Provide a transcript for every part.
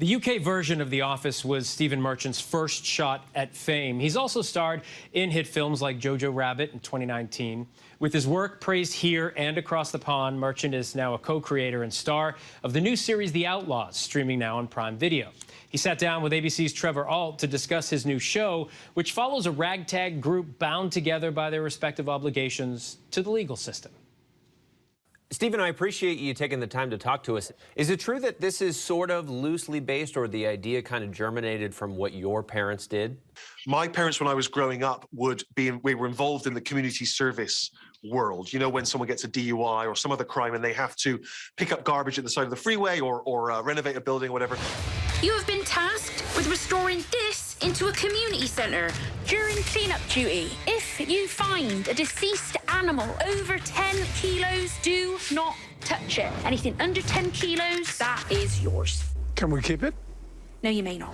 The UK version of The Office was Stephen Merchant's first shot at fame. He's also starred in hit films like Jojo Rabbit in 2019. With his work praised here and across the pond, Merchant is now a co-creator and star of the new series The Outlaws, streaming now on Prime Video. He sat down with ABC's Trevor Ault to discuss his new show, which follows a ragtag group bound together by their respective obligations to the legal system. Stephen, I appreciate you taking the time to talk to us. Is it true that this is sort of loosely based, or the idea kind of germinated from what your parents did? My parents, when I was growing up, we were involved in the community service world. You know, when someone gets a DUI or some other crime and they have to pick up garbage at the side of the freeway or renovate a building or whatever. You have been tasked with restoring this into a community centre during clean-up duty. If you find a deceased animal over 10 kilos, do not touch it. Anything under 10 kilos, that is yours. Can we keep it? No, you may not.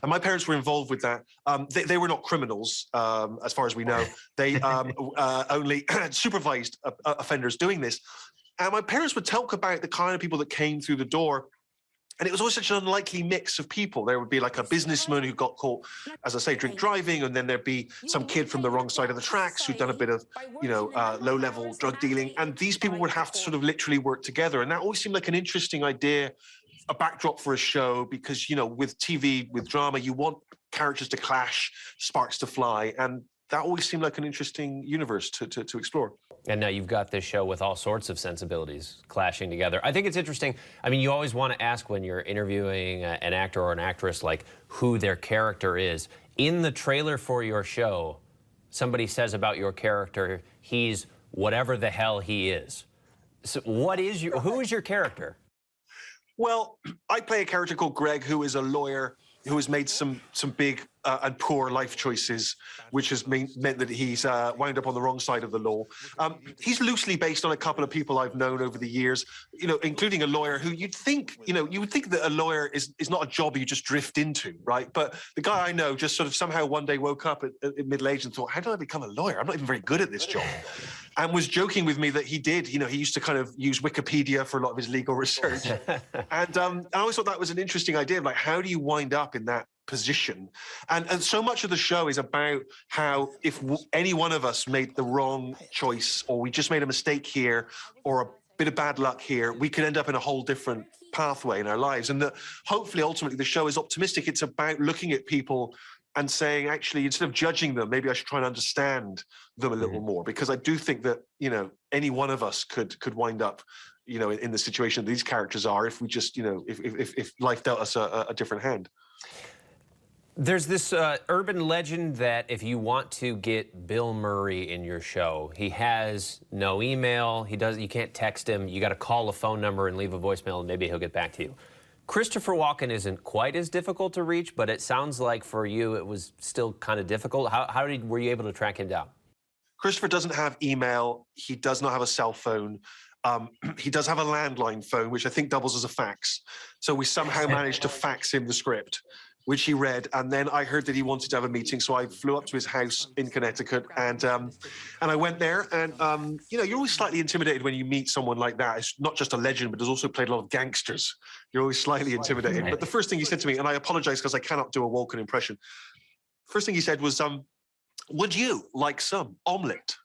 And my parents were involved with that. They were not criminals, as far as we know. They only supervised offenders doing this. And my parents would talk about the kind of people that came through the door. And it was always such an unlikely mix of people. There would be like a businessman who got caught, as I say, drink driving, and then there'd be some kid from the wrong side of the tracks who'd done a bit of, low-level drug dealing. And these people would have to sort of literally work together. And that always seemed like an interesting idea, a backdrop for a show, because, you know, with TV, with drama, you want characters to clash, sparks to fly. And that always seemed like an interesting universe to explore. And now you've got this show with all sorts of sensibilities clashing together. I think it's interesting. I mean, you always want to ask when you're interviewing an actor or an actress, like, who their character is. In the trailer for your show, somebody says about your character, he's whatever the hell he is. So who is your character? Well, I play a character called Greg, who is a lawyer who has made some big and poor life choices, which has meant that he's wound up on the wrong side of the law. He's loosely based on a couple of people I've known over the years, you know, including a lawyer who you would think that a lawyer is not a job you just drift into, right? But the guy I know just sort of somehow one day woke up at middle age and thought, how did I become a lawyer? I'm not even very good at this job. And was joking with me that he did. You know, he used to kind of use Wikipedia for a lot of his legal research. And I always thought that was an interesting idea, like, how do you wind up in that position? And so much of the show is about how if any one of us made the wrong choice, or we just made a mistake here, or a bit of bad luck here, we could end up in a whole different pathway in our lives. And that hopefully, ultimately, the show is optimistic. It's about looking at people and saying, actually, instead of judging them, maybe I should try and understand them a little more, because I do think that, you know, any one of us could wind up, you know, in the situation these characters are, if we just, you know, if life dealt us a different hand. There's this urban legend that if you want to get Bill Murray in your show, he has no email, you can't text him, you got to call a phone number and leave a voicemail, and maybe he'll get back to you. Christopher Walken isn't quite as difficult to reach, but it sounds like for you it was still kind of difficult. Were you able to track him down? Christopher doesn't have email. He does not have a cell phone. He does have a landline phone, which I think doubles as a fax. So we somehow managed to fax him the script, which he read, and then I heard that he wanted to have a meeting, so I flew up to his house in Connecticut, and I went there, and you know, you're always slightly intimidated when you meet someone like that. It's not just a legend, but has also played a lot of gangsters. You're always slightly intimidated. But the first thing he said to me, and I apologize because I cannot do a Walken impression, first thing he said was, would you like some omelette?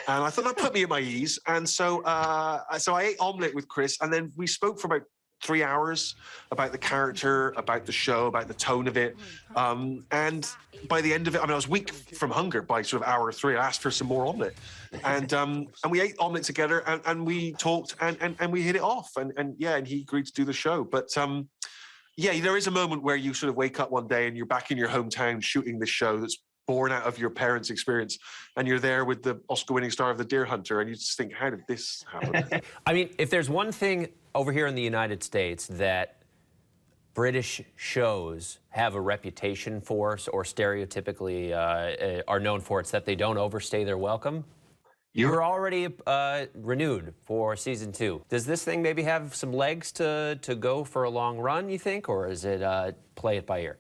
And I thought that put me at my ease, and so I ate omelette with Chris, and then we spoke for about 3 hours about the character, about the show, about the tone of it. And by the end of it, I mean, I was weak from hunger by sort of hour 3. I asked for some more omelette. And we ate omelette together, and we talked, and we hit it off. And he agreed to do the show. But yeah, there is a moment where you sort of wake up one day and you're back in your hometown shooting this show that's born out of your parents' experience, and you're there with the Oscar-winning star of The Deer Hunter, and you just think, how did this happen? I mean, if there's one thing over here in the United States that British shows have a reputation for, or stereotypically are known for, it's that they don't overstay their welcome. You're already renewed for season 2. Does this thing maybe have some legs to go for a long run, you think, or is it play it by ear?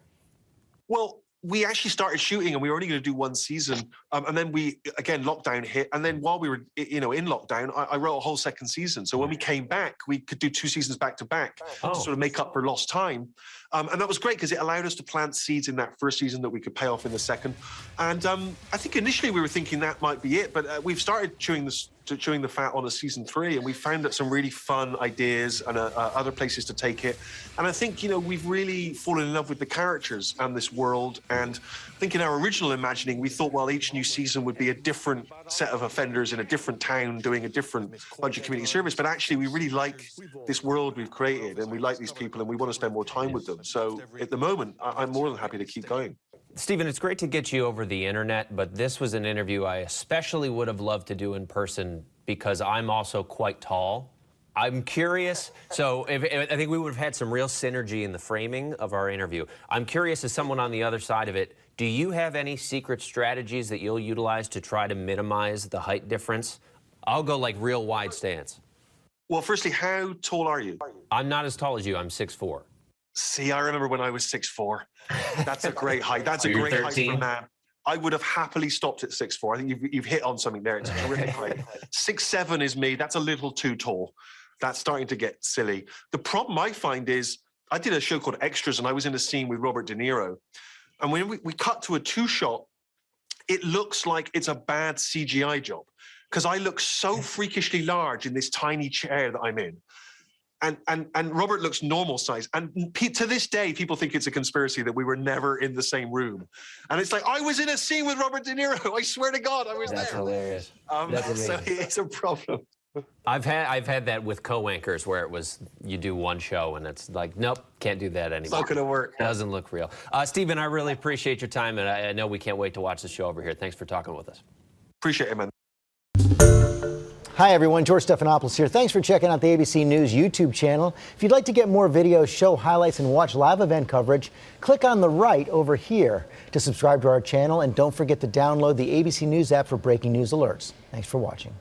Well, we actually started shooting and we were only going to do one season. And then lockdown hit. And then while we were, in lockdown, I wrote a whole second season. So when we came back, we could do 2 seasons back to back to sort of make up for lost time. And that was great because it allowed us to plant seeds in that first season that we could pay off in the second. And I think initially we were thinking that might be it, but we've started chewing the fat on a season 3, and we found that some really fun ideas and other places to take it. And I think, we've really fallen in love with the characters and this world. And I think in our original imagining, we thought, well, each new season would be a different set of offenders in a different town doing a different bunch of community service. But actually, we really like this world we've created, and we like these people, and we want to spend more time with them. So at the moment, I'm more than happy to keep going. Stephen, it's great to get you over the internet, but this was an interview I especially would have loved to do in person because I'm also quite tall. I'm curious, so I think we would have had some real synergy in the framing of our interview. I'm curious, as someone on the other side of it, do you have any secret strategies that you'll utilize to try to minimize the height difference? I'll go like real wide stance. Well, firstly, how tall are you? I'm not as tall as you. I'm 6'4". See, I remember when I was 6'4". That's a great height. That's a great height for a man. I would have happily stopped at 6'4". I think you've hit on something there. It's a terrific height. 6'7" is me. That's a little too tall. That's starting to get silly. The problem I find is I did a show called Extras, and I was in a scene with Robert De Niro. And when we cut to a 2-shot, it looks like it's a bad CGI job because I look so freakishly large in this tiny chair that I'm in. And Robert looks normal size. And to this day, people think it's a conspiracy that we were never in the same room. And it's like, I was in a scene with Robert De Niro. I swear to God, I was there. That's hilarious. So it's a problem. I've had that with co-anchors where it was you do one show and it's like, nope, can't do that anymore. It's not going to work. Doesn't look real. Stephen, I really appreciate your time, and I know we can't wait to watch the show over here. Thanks for talking with us. Appreciate it, man. Hi, everyone. George Stephanopoulos here. Thanks for checking out the ABC News YouTube channel. If you'd like to get more videos, show highlights, and watch live event coverage, click on the right over here to subscribe to our channel. And don't forget to download the ABC News app for breaking news alerts. Thanks for watching.